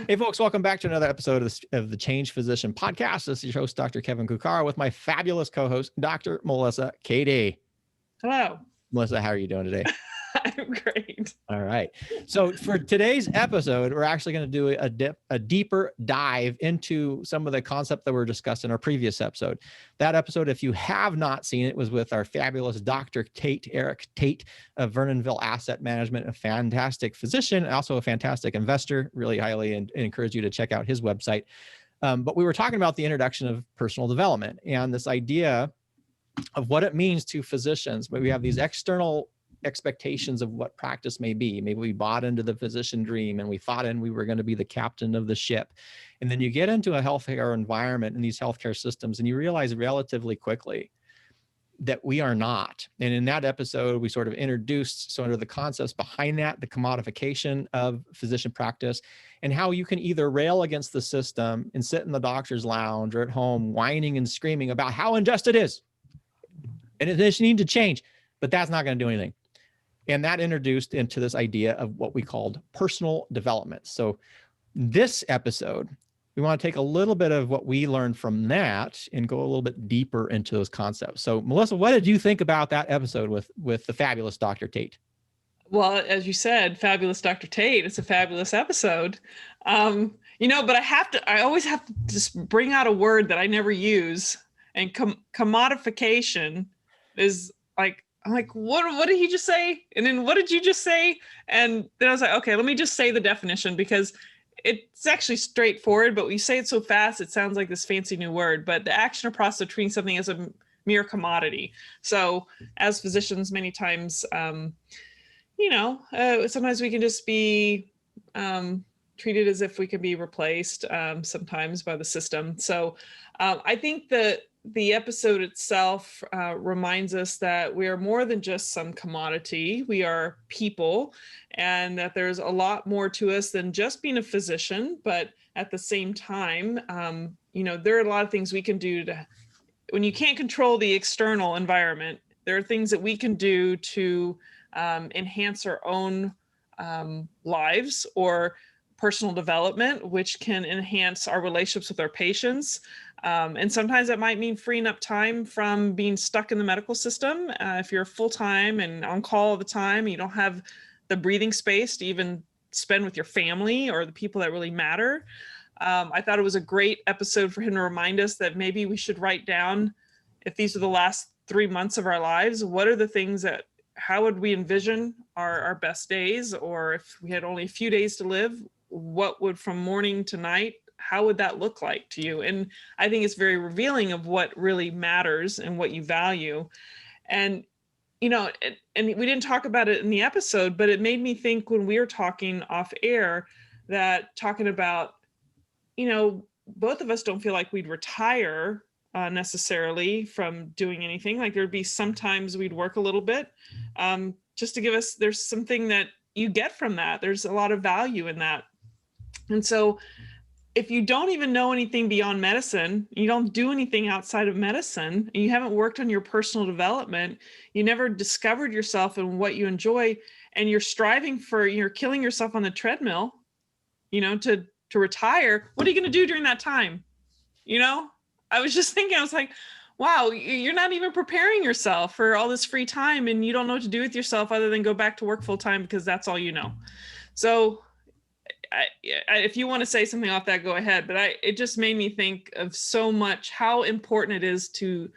Hey, folks, welcome back to another episode of the Change Physician Podcast. This is your host, Dr. Kevin Cuccaro, with my fabulous co-host, Dr. Melissa Katie. Hello. Melissa, how are you doing today? I'm great. All right. So for today's episode, we're actually going to do a deeper dive into some of the concepts that were discussed in our previous episode. That episode, if you have not seen it, was with our fabulous Dr. Eric Tait of Vernonville Asset Management, a fantastic physician, also a fantastic investor. Really highly encourage you to check out his website. But we were talking about the introduction of personal development and this idea of what it means to physicians. But we have these external expectations of what practice may be. Maybe we bought into the physician dream and we thought we were going to be the captain of the ship. And then you get into a healthcare environment in these healthcare systems and you realize relatively quickly that we are not. And in that episode, we sort of introduced sort of the concepts behind that, the commodification of physician practice, and how you can either rail against the system and sit in the doctor's lounge or at home whining and screaming about how unjust it is. And it just needs to change, but that's not going to do anything. And that introduced into this idea of what we called personal development. So this episode, we want to take a little bit of what we learned from that and go a little bit deeper into those concepts. So Melissa, what did you think about that episode with the fabulous Dr. Tait? Well, as you said, fabulous Dr. Tait. It's a fabulous episode. But I always have to just bring out a word that I never use. And commodification is like, I'm like, what did he just say? And then what did you just say? And then I was like, okay, let me just say the definition because it's actually straightforward, but we say it so fast, it sounds like this fancy new word, but the action or process of treating something as a mere commodity. So as physicians, many times, sometimes we can just be treated as if we can be replaced sometimes by the system. So I think that the episode itself reminds us that we are more than just some commodity. We are people, and that there's a lot more to us than just being a physician. But at the same time, there are a lot of things we can do when you can't control the external environment, there are things that we can do to enhance our own lives or personal development, which can enhance our relationships with our patients. And sometimes that might mean freeing up time from being stuck in the medical system. If you're full-time and on call all the time, you don't have the breathing space to even spend with your family or the people that really matter. I thought it was a great episode for him to remind us that maybe we should write down, if these are the last 3 months of our lives, what are the things how would we envision our best days? Or if we had only a few days to live, what would from morning to night, how would that look like to you? And I think it's very revealing of what really matters and what you value. And, and we didn't talk about it in the episode, but it made me think when we were talking off air that talking about, both of us don't feel like we'd retire necessarily from doing anything. Like there'd be sometimes we'd work a little bit just to give us, there's something that you get from that. There's a lot of value in that. And so if you don't even know anything beyond medicine, you don't do anything outside of medicine, and you haven't worked on your personal development, you never discovered yourself and what you enjoy, and you're killing yourself on the treadmill, to retire, what are you going to do during that time? I was just thinking, I was like, wow, you're not even preparing yourself for all this free time, and you don't know what to do with yourself other than go back to work full time because that's all you know. So if you want to say something off that, go ahead. But it just made me think of so much how important it is to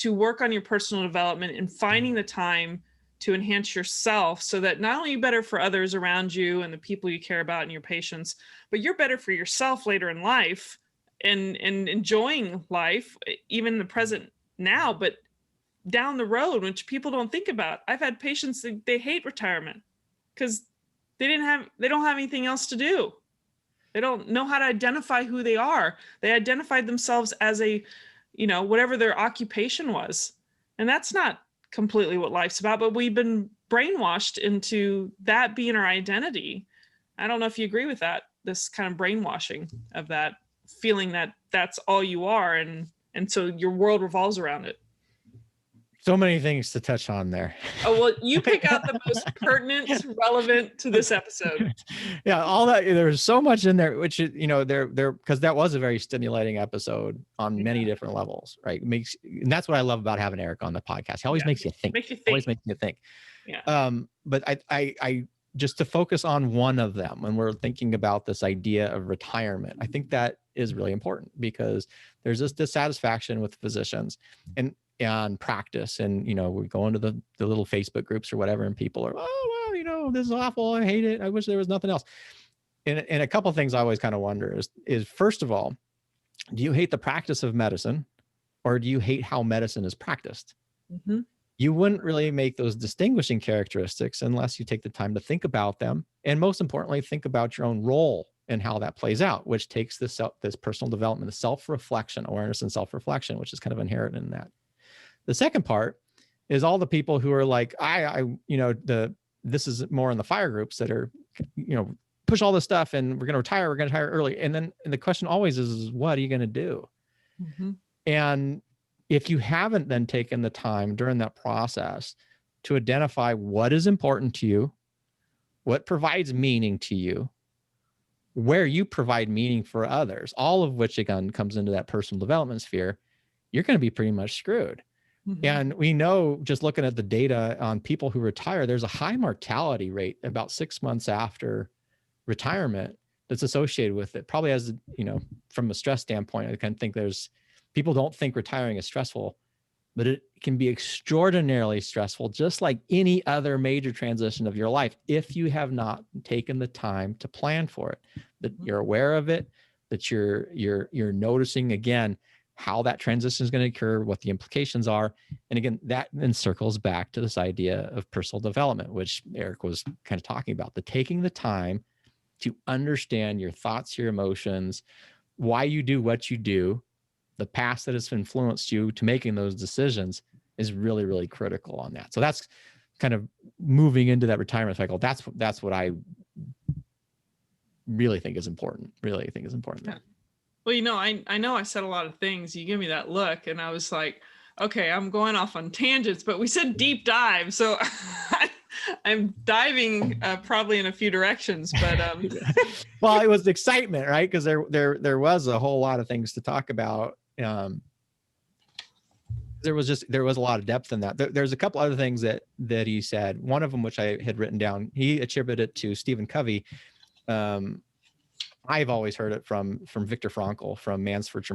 work on your personal development and finding the time to enhance yourself so that not only you're better for others around you and the people you care about and your patients, but you're better for yourself later in life and enjoying life, even the present now, but down the road, which people don't think about. I've had patients that they hate retirement because they don't have anything else to do. They don't know how to identify who they are. They identified themselves as whatever their occupation was. And that's not completely what life's about, but we've been brainwashed into that being our identity. I don't know if you agree with that, this kind of brainwashing of that, feeling that that's all you are. And so your world revolves around it. So many things to touch on there. Oh, well, you pick out the most pertinent, relevant to this episode. Yeah, all that, there's so much in there, which is, there because that was a very stimulating episode on many different levels, right? And that's what I love about having Eric on the podcast. He always makes you think. Always makes you think. Yeah. But I just to focus on one of them when we're thinking about this idea of retirement, I think that is really important because there's this dissatisfaction with physicians and practice. And, we go into the little Facebook groups or whatever, and people are, oh, well, this is awful. I hate it. I wish there was nothing else. And a couple of things I always kind of wonder is first of all, do you hate the practice of medicine or do you hate how medicine is practiced? Mm-hmm. You wouldn't really make those distinguishing characteristics unless you take the time to think about them. And most importantly, think about your own role and how that plays out, which takes this personal development, the self-reflection, awareness and self-reflection, which is kind of inherent in that. The second part is all the people who are like, this is more in the fire groups that are, push all this stuff and we're going to retire early. And the question always is what are you going to do? Mm-hmm. And if you haven't then taken the time during that process to identify what is important to you, what provides meaning to you, where you provide meaning for others, all of which again comes into that personal development sphere, you're going to be pretty much screwed. Mm-hmm. And we know, just looking at the data on people who retire, there's a high mortality rate about 6 months after retirement that's associated with it. Probably as, from a stress standpoint, I kind of think people don't think retiring is stressful, but it can be extraordinarily stressful, just like any other major transition of your life, if you have not taken the time to plan for it, that you're aware of it, that you're noticing again how that transition is going to occur, what the implications are. And again, that then circles back to this idea of personal development, which Eric was kind of talking about, taking the time to understand your thoughts, your emotions, why you do what you do, the past that has influenced you to making those decisions is really, really critical on that. So that's kind of moving into that retirement cycle. That's what I really think is important. Yeah. Well, I know I said a lot of things. You give me that look and I was like, okay, I'm going off on tangents, but we said deep dive. So I'm diving probably in a few directions, but well, it was excitement, right? Because there was a whole lot of things to talk about. There was a lot of depth in that. There's a couple other things that he said. One of them, which I had written down, he attributed it to Stephen Covey. I've always heard it from Viktor Frankl, from Man's Search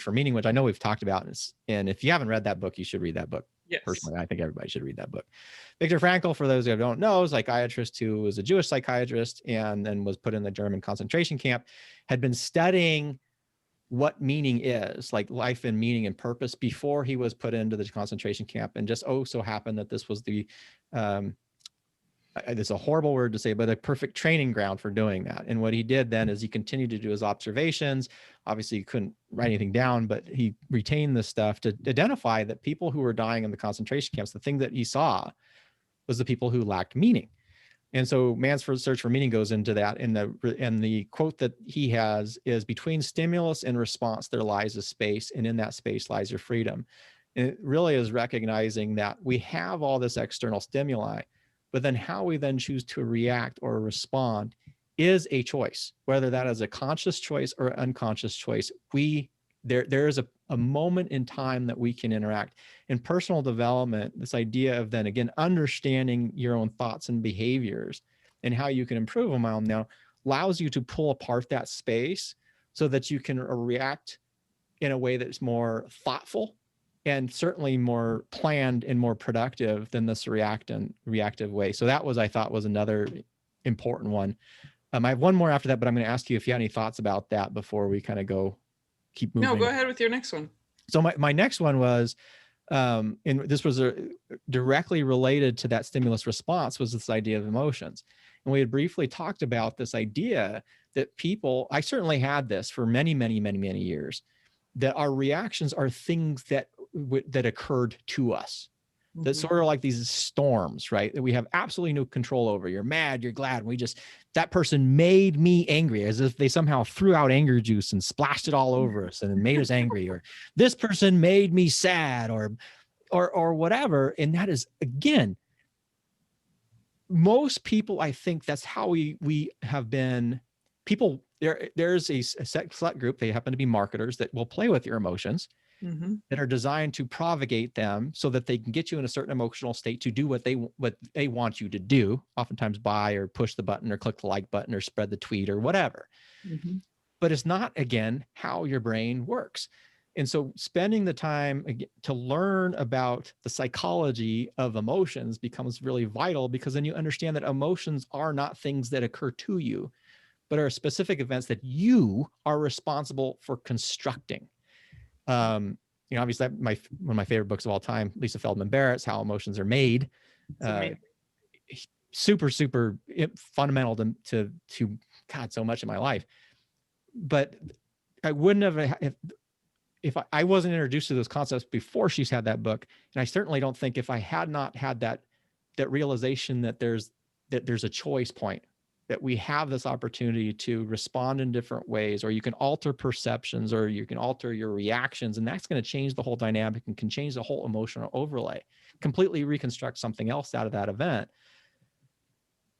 for Meaning, which I know we've talked about. And if you haven't read that book, you should read that book. Yes. Personally, I think everybody should read that book. Viktor Frankl, for those who don't know, is a psychiatrist who was a Jewish psychiatrist and then was put in the German concentration camp, had been studying what meaning is, like life and meaning and purpose, before he was put into the concentration camp. And just so happened that this was it's a horrible word to say, but a perfect training ground for doing that. And what he did then is he continued to do his observations. Obviously, he couldn't write anything down, but he retained this stuff to identify that people who were dying in the concentration camps, the thing that he saw was the people who lacked meaning. And so Man's Search for Meaning goes into that. And the quote that he has is, between stimulus and response, there lies a space, and in that space lies your freedom. And it really is recognizing that we have all this external stimuli, but then how we then choose to react or respond is a choice, whether that is a conscious choice or unconscious choice. There is a moment in time that we can interact. In personal development, this idea of then again understanding your own thoughts and behaviors and how you can improve them now allows you to pull apart that space so that you can react in a way that's more thoughtful and certainly more planned and more productive than this reactive way. So that was, I thought, was another important one. I have one more after that, but I'm going to ask you if you have any thoughts about that before we kind of keep moving. No, go ahead with your next one. So my next one was, and this was directly related to that stimulus response, was this idea of emotions. And we had briefly talked about this idea that people, I certainly had this for many, many, many, many years, that our reactions are things that occurred to us. That's sort of like these storms, right? That we have absolutely no control over. You're mad, you're glad. That person made me angry, as if they somehow threw out anger juice and splashed it all over us and made us angry. Or this person made me sad, or or whatever. And that is, again, most people, I think that's how we have been. People, there's a select group, they happen to be marketers that will play with your emotions, that are designed to propagate them so that they can get you in a certain emotional state to do what they want you to do, oftentimes buy or push the button or click the like button or spread the tweet or whatever. But it's not, again, how your brain works. And so spending the time to learn about the psychology of emotions becomes really vital, because then you understand that emotions are not things that occur to you, but are specific events that you are responsible for constructing. Obviously one of my favorite books of all time, Lisa Feldman Barrett's How Emotions Are Made. Super fundamental to God, so much in my life. But I wouldn't have, if I wasn't introduced to those concepts before she's had that book. And I certainly don't think if I had not had that realization that there's a choice point, that we have this opportunity to respond in different ways, or you can alter perceptions, or you can alter your reactions. And that's going to change the whole dynamic and can change the whole emotional overlay, completely reconstruct something else out of that event.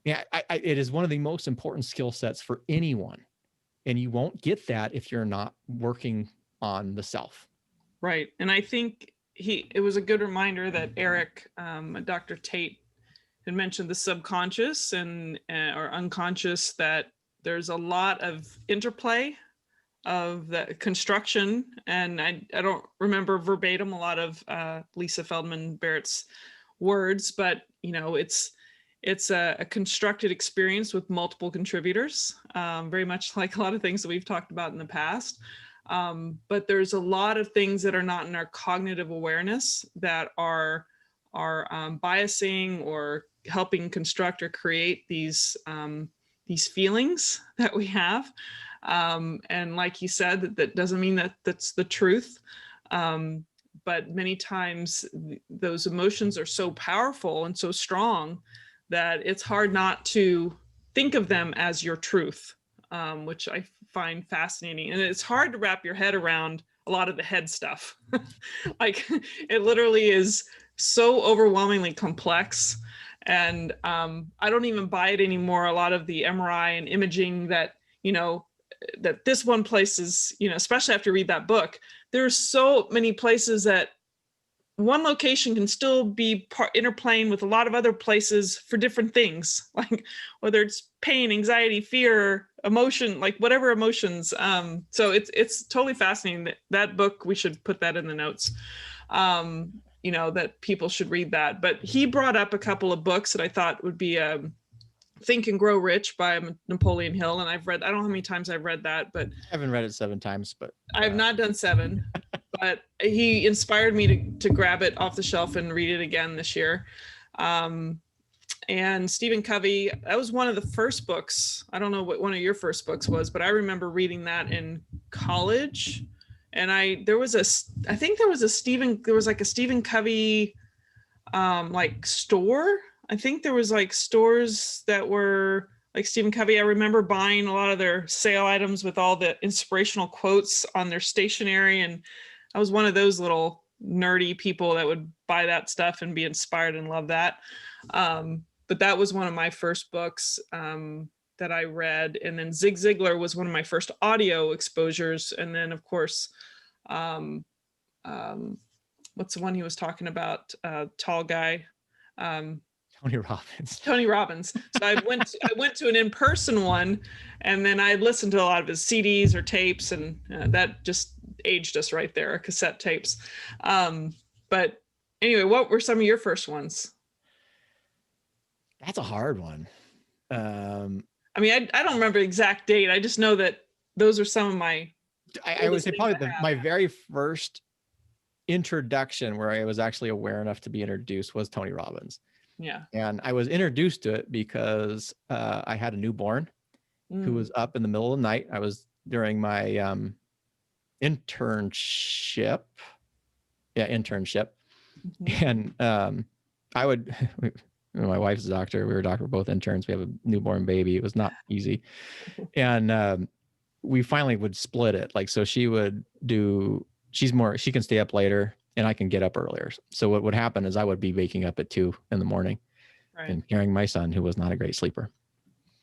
Yeah, it is one of the most important skill sets for anyone. And you won't get that if you're not working on the self. Right. And I think it was a good reminder that Eric, Dr. Tait, had mentioned the subconscious and or unconscious, that there's a lot of interplay of the construction. And I don't remember verbatim a lot of Lisa Feldman Barrett's words, but it's a constructed experience with multiple contributors, very much like a lot of things that we've talked about in the past. But there's a lot of things that are not in our cognitive awareness that are biasing or helping construct or create these feelings that we have. And like you said, that doesn't mean that that's the truth. But many times those emotions are so powerful and so strong that it's hard not to think of them as your truth, which I find fascinating. And it's hard to wrap your head around a lot of the head stuff. Like, it literally is so overwhelmingly complex. And I don't even buy it anymore. A lot of the MRI and imaging that, that this one place is, especially after you read that book, there's so many places that one location can still be interplaying with a lot of other places for different things, like whether it's pain, anxiety, fear, emotion, like whatever emotions. So it's totally fascinating. That book, we should put that in the notes, that people should read that. But he brought up a couple of books that I thought would be Think and Grow Rich by Napoleon Hill. And I don't know how many times I've read that, but I haven't read it 7 times, but I've not done 7. But he inspired me to grab it off the shelf and read it again this year. And Stephen Covey, that was one of the first books. I don't know what one of your first books was, but I remember reading that in college. And there was a Stephen Covey like store. I think there was like stores that were like Stephen Covey. I remember buying a lot of their sale items with all the inspirational quotes on their stationery, and I was one of those little nerdy people that would buy that stuff and be inspired and love that. But that was one of my first books that I read. And then Zig Ziglar was one of my first audio exposures. And then, of course, what's the one he was talking about? Tall guy. Tony Robbins. Tony Robbins. So I went to an in-person one, and then I listened to a lot of his CDs or tapes, and that just aged us right there, cassette tapes. But anyway, what were some of your first ones? That's a hard one. I mean, I don't remember the exact date. I just know that those are some of my. I would say probably my very first introduction where I was actually aware enough to be introduced was Tony Robbins. Yeah. And I was introduced to it because I had a newborn who was up in the middle of the night. I was during my internship. And I would, my wife's a doctor. We were a doctor, we're both interns. We have a newborn baby. It was not easy. And we finally would split it. Like, so she would she can stay up later and I can get up earlier. So what would happen is I would be waking up at 2 in the morning and carrying my son, who was not a great sleeper,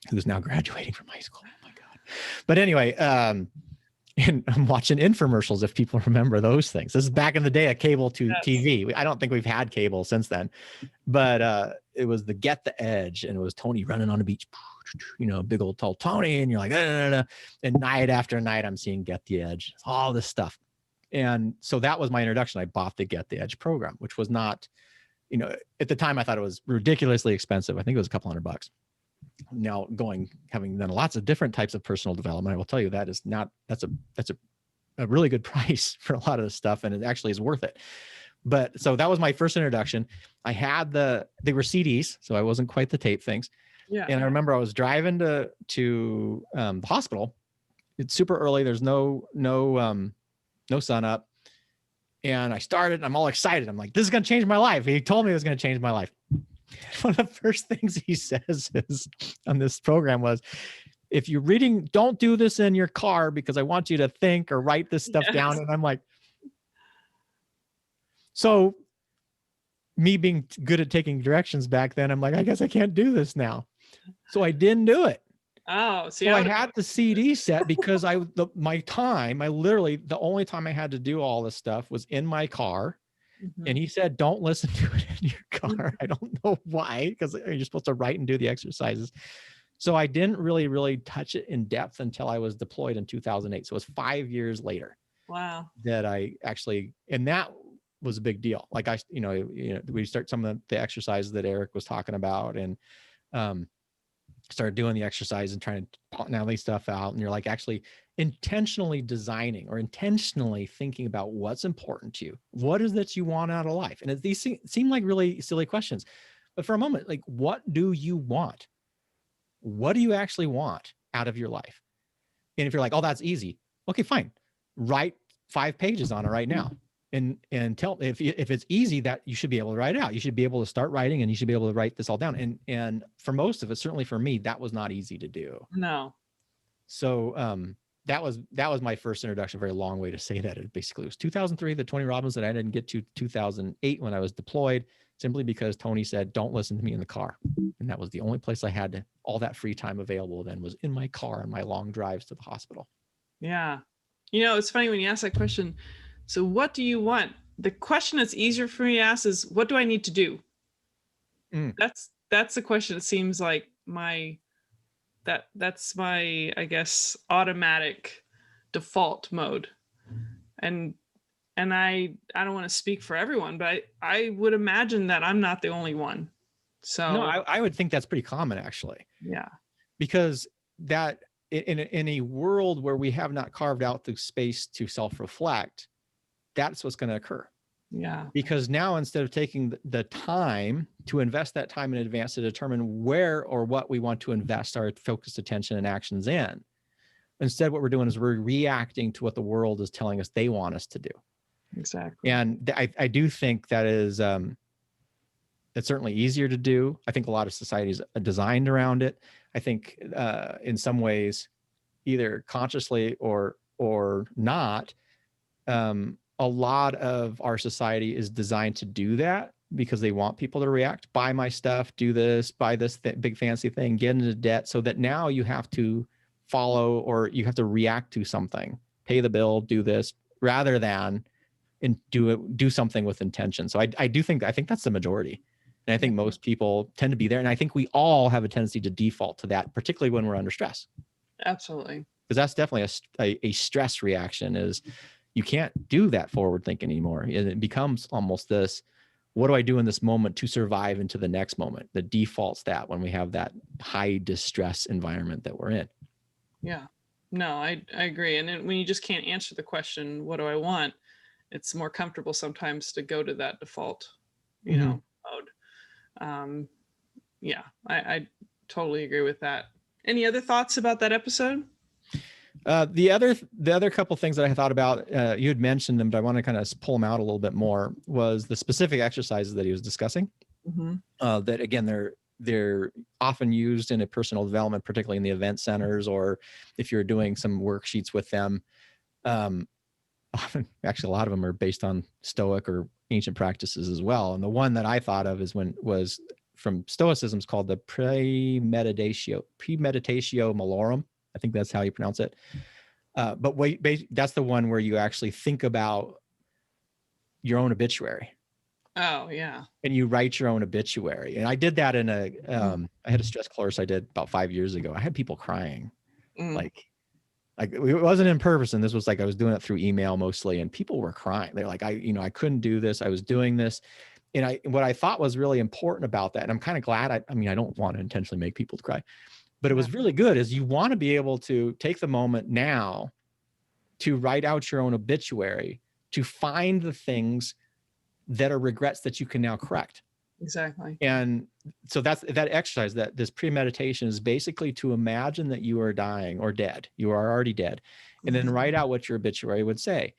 who's now graduating from high school. Oh my God. But anyway, and I'm watching infomercials, if people remember those things. This is back in the day of cable to TV. I don't think we've had cable since then, but it was the Get the Edge, and it was Tony running on the beach, you know, big old tall Tony, and you're like, and night after night, I'm seeing Get the Edge, all this stuff. And so that was my introduction. I bought the Get the Edge program, which was not, you know, at the time I thought it was ridiculously expensive. I think it was a couple $100. Now having done lots of different types of personal development, I will tell you that is not, that's a really good price for a lot of this stuff. And it actually is worth it. But so that was my first introduction. I had they were CDs, so I wasn't quite the tape things. Yeah. And I remember I was driving to the hospital. It's super early. There's no sun up. And I started, and I'm all excited. I'm like, this is going to change my life. He told me it was going to change my life. One of the first things he says is on this program was, if you're reading, don't do this in your car, because I want you to think or write this stuff down. And I'm like, so me being good at taking directions back then, I'm like, I guess I can't do this now. So I didn't do it. Oh, so I had the CD set because my literally, the only time I had to do all this stuff was in my car. Mm-hmm. And he said, don't listen to it in your car. I don't know why, because you're supposed to write and do the exercises. So I didn't really touch it in depth until I was deployed in 2008. So it was 5 years later. Wow. That I actually, and that was a big deal. Like we start some of the exercises that Eric was talking about, and started doing the exercise and trying to navigate stuff out. And you're like actually intentionally designing or intentionally thinking about what's important to you. What is that you want out of life? And these seem like really silly questions, but for a moment, like, what do you want? What do you actually want out of your life? And if you're like, oh, that's easy. Okay, fine. Write 5 pages on it right now. And tell, if it's easy, that you should be able to write it out. You should be able to start writing, and you should be able to write this all down. And for most of us, certainly for me, that was not easy to do. No. So that was my first introduction. A very long way to say that. It basically was 2003, the Tony Robbins that I didn't get to 2008 when I was deployed, simply because Tony said, don't listen to me in the car. And that was the only place I had all that free time available then, was in my car on my long drives to the hospital. Yeah. You know, it's funny when you ask that question. So what do you want? The question that's easier for me to ask is, what do I need to do? That's the question. It seems like that's my, I guess, automatic default mode. And I don't want to speak for everyone, but I would imagine that I'm not the only one. So no, I would think that's pretty common, actually. Yeah. Because that in a world where we have not carved out the space to self-reflect, that's what's going to occur. Yeah. Because now, instead of taking the time to invest that time in advance to determine where or what we want to invest our focused attention and actions in, instead what we're doing is we're reacting to what the world is telling us they want us to do. Exactly. And I do think that is it's certainly easier to do. I think a lot of societies are designed around it. I think in some ways, either consciously or not, a lot of our society is designed to do that because they want people to react. Buy my stuff, do this, buy this big fancy thing, get into debt, so that now you have to follow or you have to react to something, pay the bill, do this, rather than do something with intention. So I think that's the majority. And I think most people tend to be there. And I think we all have a tendency to default to that, particularly when we're under stress. Absolutely. Because that's definitely a stress reaction. Is you can't do that forward thinking anymore. And it becomes almost this, what do I do in this moment to survive into the next moment? The default's that when we have that high distress environment that we're in. Yeah, no, I agree. And then when you just can't answer the question, what do I want? It's more comfortable sometimes to go to that default, mode. Yeah, I totally agree with that. Any other thoughts about that episode? The other couple things that I thought about, you had mentioned them, but I want to kind of pull them out a little bit more, was the specific exercises that he was discussing. Mm-hmm. That again, they're often used in a personal development, particularly in the event centers, or if you're doing some worksheets with them. often, actually, a lot of them are based on Stoic or ancient practices as well. And the one that I thought of was from Stoicism, is called the Premeditatio Malorum. I think that's how you pronounce it. But that's the one where you actually think about your own obituary. Oh yeah. And you write your own obituary. And I did that in I had a stress course I did about 5 years ago. I had people crying. Like it wasn't in person. This was like, I was doing it through email mostly, and people were crying. They're like, I couldn't do this. I was doing this. And what I thought was really important about that, and I'm kind of glad, I don't want to intentionally make people cry, but it was really good, is you want to be able to take the moment now to write out your own obituary, to find the things that are regrets that you can now correct. Exactly. And so that's that exercise, that this premeditation is basically to imagine that you are dying or dead. You are already dead. And then write out what your obituary would say.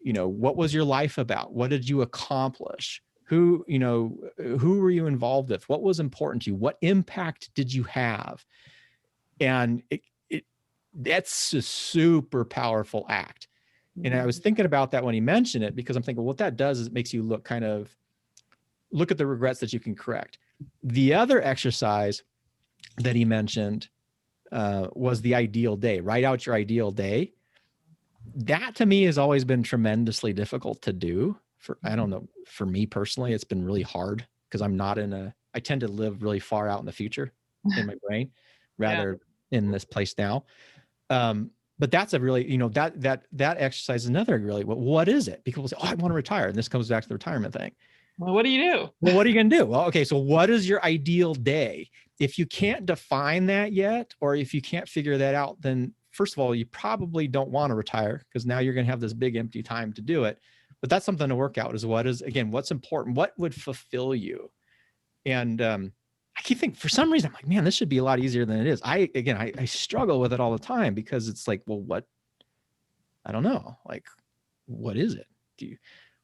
What was your life about? What did you accomplish? Who were you involved with? What was important to you? What impact did you have? And that's a super powerful act. And I was thinking about that when he mentioned it, because I'm thinking, what that does is it makes you look at the regrets that you can correct. The other exercise that he mentioned was the ideal day. Write out your ideal day. That to me has always been tremendously difficult to do. I don't know, for me personally, it's been really hard because I tend to live really far out in the future in my brain rather in this place now. But that's a really, that exercise is another really, what is it? People say, I want to retire. And this comes back to the retirement thing. Well, what do you do? Well, what are you going to do? Well, okay. So what is your ideal day? If you can't define that yet, or if you can't figure that out, then first of all, you probably don't want to retire, because now you're going to have this big empty time to do it. But that's something to work out, is what's important? What would fulfill you? And I keep thinking, for some reason, I'm like, man, this should be a lot easier than it is. I struggle with it all the time, because it's like, well, I don't know. Like, what is it?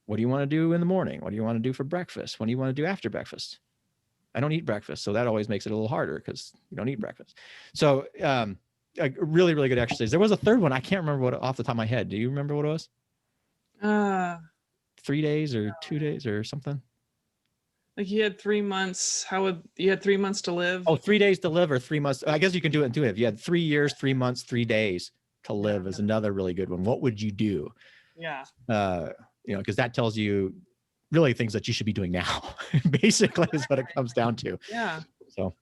What do you want to do in the morning? What do you want to do for breakfast? What do you want to do after breakfast? I don't eat breakfast. So that always makes it a little harder, because you don't eat breakfast. So a really, really good exercise. There was a third one. I can't remember what off the top of my head. Do you remember what it was? 3 days or 2 days or something? Like you had 3 months. You had 3 months to live? Oh, 3 days to live, or 3 months. I guess you can do it in 2 days. If you had 3 years, 3 months, 3 days to live is another really good one. What would you do? Yeah. Because that tells you really things that you should be doing now, basically, is what it comes down to. Yeah. So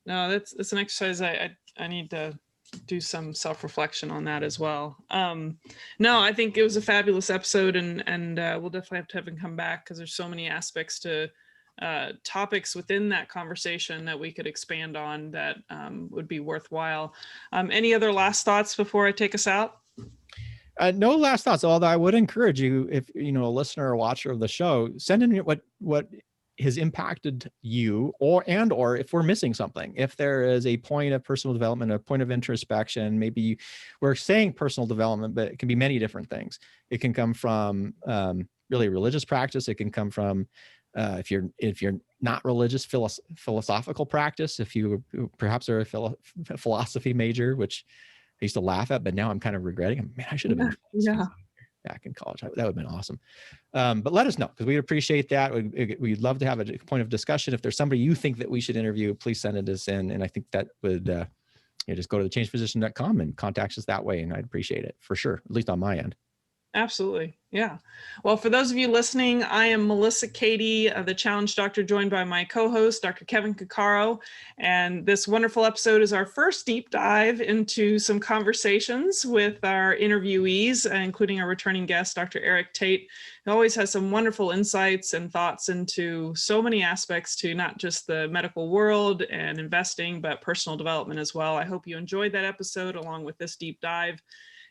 no, it's an exercise. I need to do some self-reflection on that as well. No, I think it was a fabulous episode, and we'll definitely have to have him come back, because there's so many aspects to topics within that conversation that we could expand on that would be worthwhile. Any other last thoughts before I take us out? No last thoughts, although I would encourage you, if a listener or watcher of the show, send in what has impacted you, or if we're missing something. If there is a point of personal development, a point of introspection, maybe we're saying personal development, but it can be many different things. It can come from really religious practice. It can come from if you're not religious, philosophical practice. If you perhaps are a philosophy major, which I used to laugh at, but now I'm kind of regretting. Man, I should have been back in college. That would have been awesome. But let us know, because we'd appreciate that. We'd love to have a point of discussion. If there's somebody you think that we should interview, please send it us in. And I think that would just go to thechangedphysician.com and contact us that way. And I'd appreciate it for sure, at least on my end. Absolutely. Yeah. Well, for those of you listening, I am Melissa Cady, the Challenge Doctor, joined by my co-host, Dr. Kevin Cuccaro. And this wonderful episode is our first deep dive into some conversations with our interviewees, including our returning guest, Dr. Tait, who always has some wonderful insights and thoughts into so many aspects to not just the medical world and investing, but personal development as well. I hope you enjoyed that episode along with this deep dive.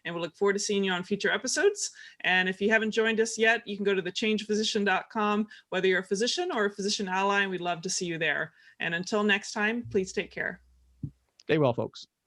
And we look forward to seeing you on future episodes. And if you haven't joined us yet, you can go to thechangedphysician.com, whether you're a physician or a physician ally, and we'd love to see you there. And until next time, please take care. Stay well, folks.